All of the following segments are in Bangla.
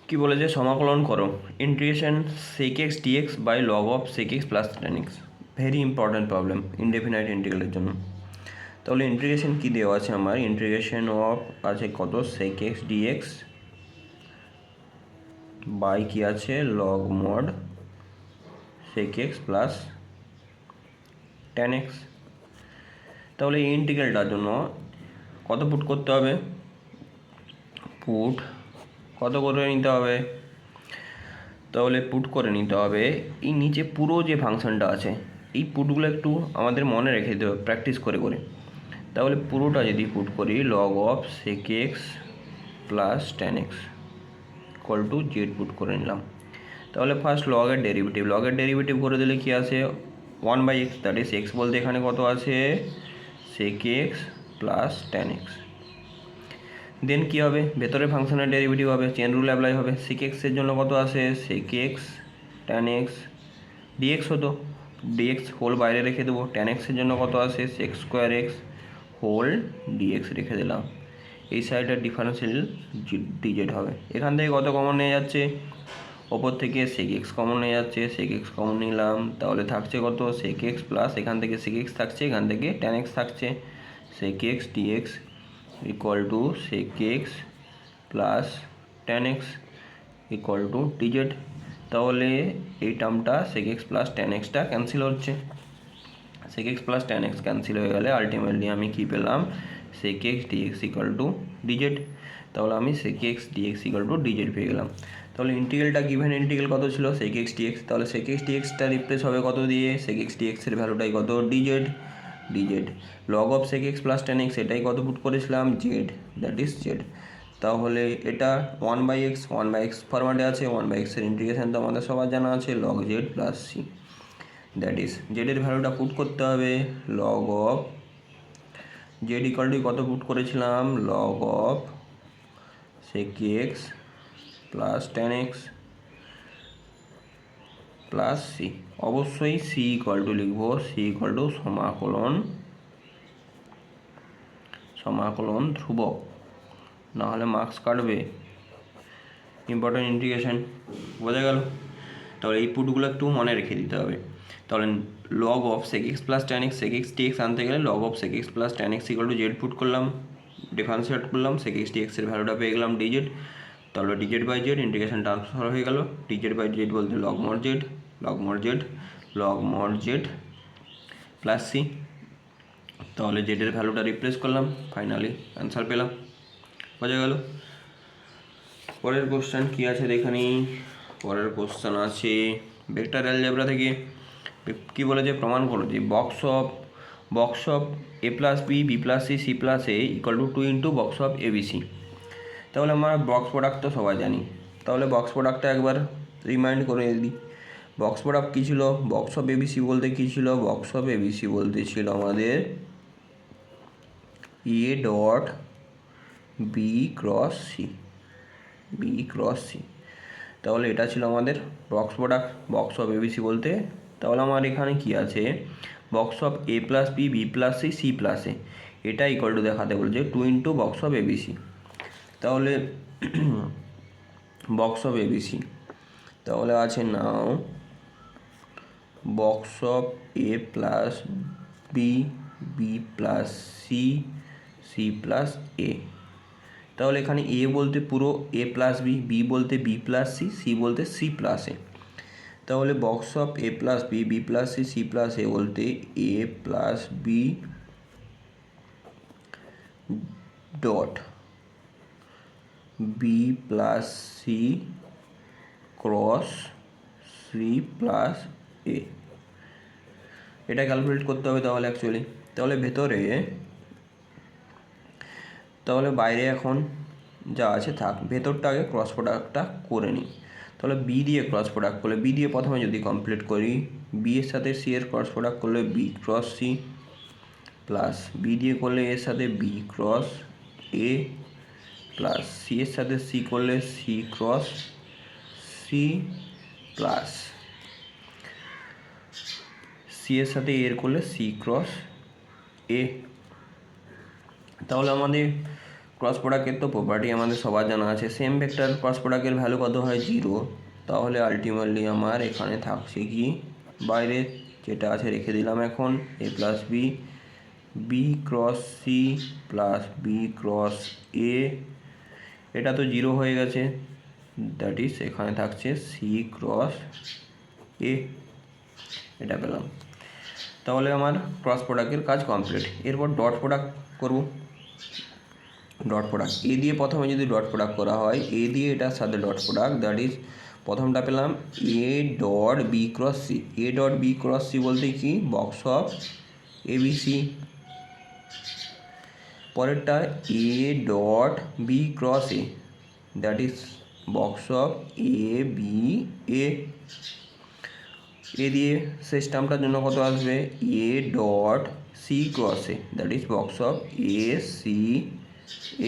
কি বলেছে সমাকলন করো integration sec x dx by log of sec x plus tan x। Very important problem indefinite ইন্টিগ্রালের জন্য। তাহলে ইন্টিগ্রেশন কি দেওয়া আছে আমার, ইন্টিগ্রেশন অফ আছে কত sec x dx বাই কি আছে log mod sec x plus tan x। তাহলে এই ইন্টিগ্রালটার জন্য কত পুট করতে হবে, পুট কত করে নিতে হবে, তাহলে পুট করে নিতে হবে এই নিচে পুরো যে ফাংশনটা আছে এই পুটগুলো একটু আমাদের মনে রেখে দিতে হবে প্র্যাকটিস করে করে। তাহলে পুরোটা যদি পুট করি log of sec x plus tan x equal to Z put করে নিলাম। তাহলে ফার্স্ট লগের ডেরিভেটিভ করে দিলে কি আসে 1/x, দ্যাট ইজ x বলতে এখানে কত আছে sec x plus tan x। দেন কী হবে, ভেতরে ফাংশনের ডেরিভেটিভ হবে, চেন রুল অ্যাপ্লাই হবে। sec x এর জন্য কত আসে sec x tan x dx হতো, dx হোল বাইরে রেখে দেবো। tan x এর জন্য কত আসে sec square x whole dx রেখে দিলাম। এই সাইডের ডিফারেন্সিয়াল ডিজেড হবে। এখান থেকে কত কমন নিয়ে যাচ্ছে, ওপর থেকে sec x কমন নিয়ে যাচ্ছে, sec x কমন নিলাম, তাহলে থাকছে কত sec x প্লাস এখান থেকে sec x থাকছে, এখান থেকে tan x থাকছে, sec x dx equal to sec x plus tan x equal to dz। তাহলে এই টার্মটা sec x প্লাস tan xটা ক্যান্সেল হচ্ছে, sec x plus tan x cancel হয়ে গেলে আলটিমেটলি আমি কি পেলাম sec x dx equal to dz। তাহলে আমি sec x dx equal to dz পেয়ে গেলাম। তাহলে ইন্টিগ্রালটা গিভেন ইন্টিগ্রাল কত ছিল sec x dx, তাহলে sec x dxটা রিপ্লেস হবে কত দিয়ে, sec x dx এর ভ্যালুটাই কত dz, log of sec x plus tan x এটাই কত পুট করেছিলাম z, দ্যাট ইজ z। তাহলে এটা 1/x ফরম্যাটে আছে, 1/x এর ইন্টিগ্রেশন তো আমাদের সবার জানা আছে log z plus c, that is জেডের ভ্যালুটা পুট করতে হবে log of Z equal to কত পুট করেছিলাম log of sec x plus tan x plus c। অবশ্যই c ইকুয়াল টু লিখবো, c ইকুয়াল টু সমাকলন ধ্রুবক, নাহলে মার্কস কাটবে। ইম্পর্টেন্ট ইন্টিগ্রেশন বোঝা গেল। তাহলে এই পুটগুলো একটু মনে রেখে দিতে হবে। তাহলে log of sec x plus tan x, sec x dx আনতে গেলে log of sec x plus tan x equal to Z put করলাম, ডিফারেন্সিয়েট করলাম, sec x dx এর ভ্যালুটা পেয়ে গেলাম dz। তাহলে dz by z integration transfer হয়ে গেল, dz বাই জেড বলতে log mod z plus c। তাহলে জেডের ভ্যালুটা রিপ্লেস করলাম, ফাইনালি অ্যান্সার পেলাম। বোঝা গেল। পরের কোশ্চেন কী আছে দেখে নিই। পরের কোশ্চেন আছে ভেক্টর অ্যালজেব্রা থেকে। কী বলেছে, প্রমাণ করো যে box of a plus B B plus C C plus a equal to 2 into box of A B c. তাহলে আমরা বক্স প্রোডাক্ট তো সবাই জানি, তাহলে বক্স প্রোডাক্টটা একবার রিমাইন্ড করে দিই। বক্স প্রোডাক্ট কী ছিল, বক্স অফ এবিসি বলতে কী ছিল, বক্স অফ এবিসি বলতে ছিল আমাদের A dot B cross C. তাহলে এটা ছিল আমাদের box product box of ABC বলতে। তাহলে আমার এখানে কি আছে, box of A plus B B plus C C plus A, এটা ইকুয়াল টু দেখাতে বলছে 2 ইন্টু বক্স অফ এবিসি। তাহলে বক্স অফ এবিসি তাহলে আছে নাও box of A plus B B plus C C plus A. তাহলে এখানে এ বলতে পুরো এ প্লাস বি, বি বলতে বি প্লাস সি, সি বলতে সি প্লাস এ। তাহলে box of A plus B B plus C C plus A বলতে A plus B dot B plus C cross C plus A. এটা ক্যালকুলেট করতে হবে তাহলে অ্যাকচুয়ালি। তাহলে ভেতরে, তাহলে বাইরে এখন যা আছে থাক, ভেতরটা আগে ক্রস প্রোডাক্টটা করে নিই। তাহলে বি দিয়ে ক্রস প্রোডাক্ট করলে, বি দিয়ে প্রথমে যদি কমপ্লিট করি, বি এর সাথে সি এর ক্রস প্রোডাক্ট করলে b cross C, plus b দিয়ে করলে এর সাথে বি ক্রস এ, প্লাস সি এর সাথে সি করলে c cross C, plus c এর সাথে এর করলে সি ক্রস এ। তাহলে আমাদের ক্রস প্রোডাক্টের তো প্রপার্টি আমাদের সবার জানা আছে, সেম ভেক্টর ক্রস প্রোডাক্টের ভ্যালু কত হয় 0, তাহলে আলটিমেটলি আমার এখানে থাকছে কি বাইরে যেটা আছে রেখে দিলাম এখন a plus B, B cross C plus B cross A, এটা তো 0 হয়ে গেছে, দ্যাট ইজ এখানে থাকছে সি ক্রস এ, এটা পেলাম। তাহলে আমার ক্রস প্রোডাক্টের কাজ কমপ্লিট। এরপর ডট প্রোডাক্ট করব। ডট প্রোডাক্ট এ দিয়ে প্রথমে যদি ডট প্রোডাক্ট করা হয়, এ দিয়ে এটার সাথে ডট প্রোডাক্ট, দ্যাট ইজ প্রথমটা পেলাম A dot B cross C. A dot B cross C বলতে কি box of A B C. পরেরটা A dot B cross A, that is box of A B A. A দিয়ে শেষ টার্মটার জন্য কত আসবে A dot C cross A, that is box of A C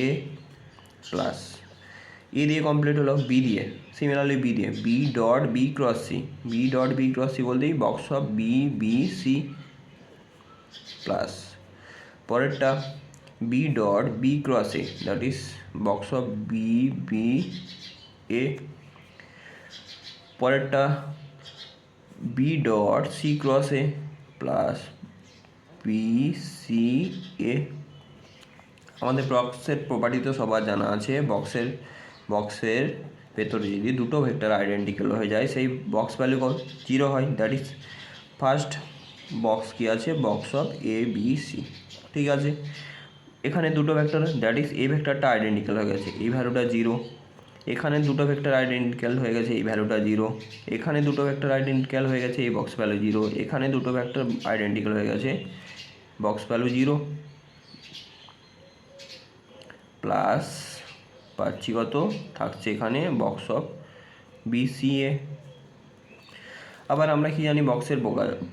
A plus A দিয়ে কমপ্লিট হলো। বি দিয়ে সিমিলারলি বি দিয়ে B dot B cross C, B dot B cross C বলতেই box of B B C plus পরেরটা B dot B cross A, that is box of B B A. পরেরটা B dot C cross A plus B C A. আমাদের বক্সের প্রপার্টি তো সবার জানা আছে, বক্সের ভেতরে যদি দুটো ভেক্টর আইডেন্টিক্যাল হয়ে যায় সেই বক্স ভ্যালু 0 হয়, দ্যাট ইজ ফার্স্ট বক্স কি আছে box of A B C. ঠিক আছে, এখানে দুটো ভেক্টর দ্যাট ইজ এ ভেক্টরটা আইডেন্টিক্যাল হয়ে গেছে, এই ভ্যালুটা 0। এখানে দুটো ভেক্টর আইডেন্টিক্যাল হয়ে গেছে, এই ভ্যালুটা 0। এখানে দুটো ভেক্টর আইডেন্টিক্যাল হয়ে গেছে, এই বক্স ভ্যালু 0। এখানে দুটো ভেক্টর আইডেন্টিক্যাল হয়ে গেছে, বক্স ভ্যালু 0 প্লাস পাচ্ছি কত থাকছে এখানে বক্স অফ বিসিএ। আবার আমরা কি জানি বক্সের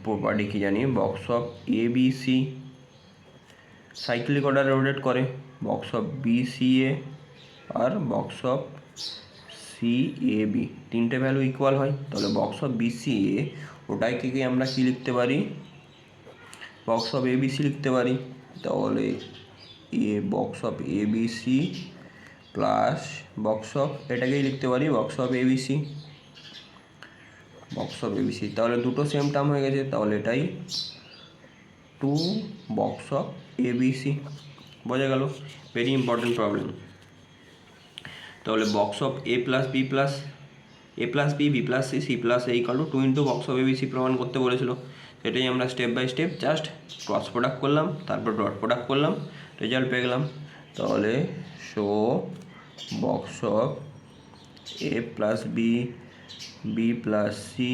প্রপার্টি কি জানি, box of A B c cyclic অর্ডারে রোটেট করে, বক্স অফ বিসিএ আর box of c a b তিনটে ভ্যালু ইকুয়াল হয়, তাহলে বক্স অফ বিসিএ ওটাকে কি আমরা কি লিখতে পারি বক্স অফ এবিসি লিখতে পারি। তাহলে A box of ABC plus box of এটাকেই লিখতে পারি box of ABC, box of ABC. তাহলে দুটো সেম টার্ম হয়ে গেছে, তাহলে এটাই 2 বক্স অফ এবিসি। বোঝা গেল, ভেরি ইম্পর্টেন্ট প্রবলেম। তাহলে box of A plus b plus a plus B B plus C C plus a equal to 2 into box of abc প্রমাণ করতে বলেছিল। সেটাই আমরা step by step just cross product করলাম, তারপর ডট প্রোডাক্ট করলাম, রেজাল্ট পেয়ে গেলাম। তাহলে show box of A plus B B plus C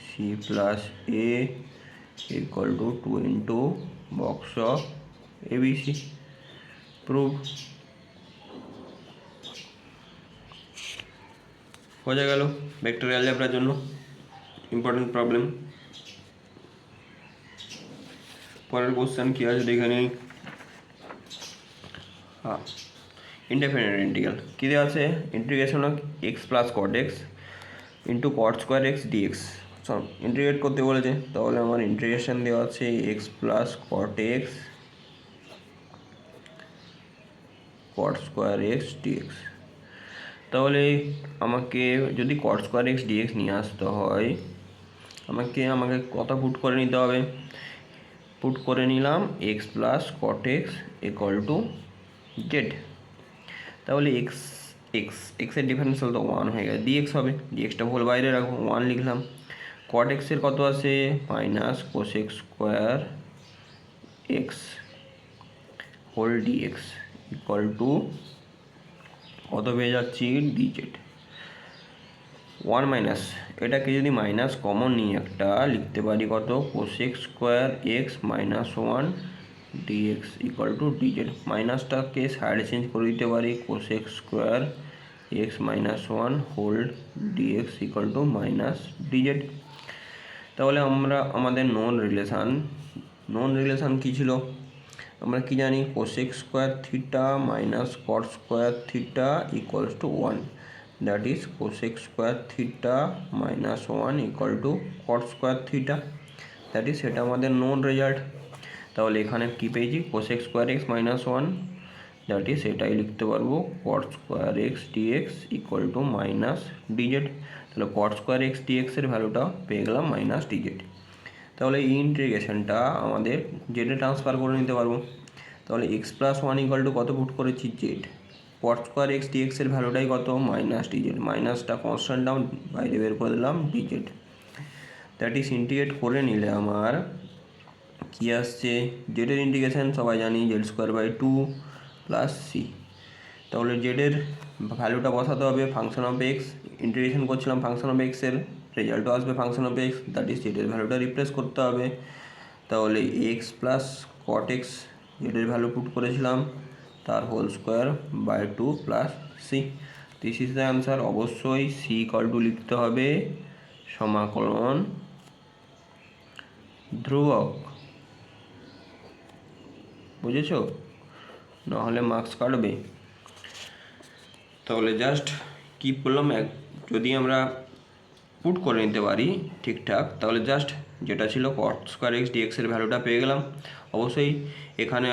C plus a equal to 2 into box of abc. Prove. বোঝা গেল ভেক্টর অ্যালজেব্রার জন্য ইম্পর্টেন্ট প্রবলেম। পরের কোশ্চেন কী আছে দেখে নিই। হ্যাঁ, ইনডেফিনিট ইন্টিগ্রাল কী দেওয়া আছে, integration of x plus cot x into cot square x dx integrate করতে বলেছে। তাহলে আমার ইন্টিগ্রেশন দেওয়া আছে x plus cot x cot square x dx. তাহলে আমাকে যদি কট স্কোয়ার এক্স ডিএক্স নিয়ে আসতে হয় আমাকে কত পুট করে নিতে হবে, পুট করে নিলাম x plus cot x equal to Z. তাহলে এক্স এক্স এক্সের ডিফারেন্সিয়াল তো 1 হয়ে গেছে, ডিএক্স হবে, ডিএক্সটা হোল বাইরে রাখবো, 1 লিখলাম। কট এক্সের কত আছে minus cosec square x whole dx equal to কত পেয়ে যাচ্ছি ডিজেড 1 মাইনাস, এটাকে যদি মাইনাস কমন নিয়ে একটা লিখতে পারি কত cosec square x minus 1 dx equal to dz. মাইনাসটাকে সাইডে চেঞ্জ করে দিতে পারি cosec square x minus 1 whole dx equal to minus dz. তাহলে আমরা আমাদের নন রিলেশান কী ছিল, আমরা কি জানি cosec square theta minus cot square theta equals to 1, that is cosec square theta minus 1 equal to cot square theta, that is সেটা আমাদের নোন রেজাল্ট। তাহলে এখানে কী পেয়েছি cosec square x minus 1, that is এটাই লিখতে পারবো cot square x dx equal to minus dz. তাহলে কট স্কোয়ার এক্স ডিএক্সের ভ্যালুটা পেয়ে গেলাম মাইনাস ডিজেড। তাহলে এই ইন্টিগ্রেশনটা আমাদের জেডে ট্রান্সফার করে নিতে পারবো। তাহলে x plus one equal to কত পুট করেছি জেড, কট স্কোয়ার এক্স ডিএক্সের ভ্যালুটাই কত মাইনাস ডিজেড, মাইনাসটা কনস্ট্যান্ট নাম বাইরে বের করে দিলাম ডিজেড। দ্যাট ইজ ইন্টিগ্রেট করে নিলে আমার কী আসছে, জেডের ইন্টিগ্রেশন সবাই জানি z square by two plus C. তাহলে জেডের ভ্যালুটা বসাতে হবে ফাংশন অফ এক্স, ইন্টিগ্রেশন করছিলাম ফাংশন অফ এক্সের, রেজাল্টও আসবে function of x, that is জেডের ভ্যালুটা রিপ্লেস করতে হবে। তাহলে এক্স প্লাস কট এক্স জেডের ভ্যালু পুট করেছিলাম, তার whole square by two plus C. This is the answer. অবশ্যই সি ইকুয়াল টু লিখতে হবে সমাকলন ধ্রুবক, বুঝেছো, নাহলে মার্কস কাটবে। তাহলে জাস্ট কী করলাম, যদি আমরা পুট করে নিতে পারি ঠিকঠাক, তাহলে জাস্ট যেটা ছিল কট স্কোয়ার এক্স ডিএক্সের ভ্যালুটা পেয়ে গেলাম। অবশ্যই এখানে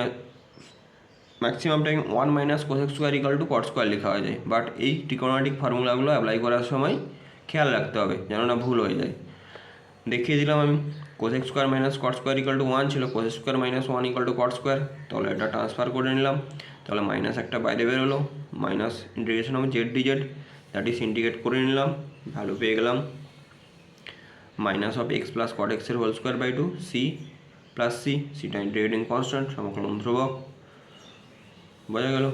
maximum time one minus cosec square equal to cot square লেখা হয়ে যায়, বাট এই ট্রিকোনোমেট্রিক ফর্মুলাগুলো অ্যাপ্লাই করার সময় খেয়াল রাখতে হবে যেন না ভুল হয়ে যায়। দেখিয়ে দিলাম আমি, cosec square minus cot square equal to one ছিল, cosec square minus one equal to cot square. তাহলে এটা ট্রান্সফার করে নিলাম, তাহলে মাইনাস একটা বাইরে বেরোলো, মাইনাস ইন্টিগ্রেশন হবে z dz, that is integrate করে নিলাম, ভ্যালু পেয়ে গেলাম minus of x plus cot এক্সের whole square by two C plus C, সিটা ইন্টিগ্রেটিং কনস্ট্যান্ট, সমাকলন ধ্রুবক, বোঝা গেল।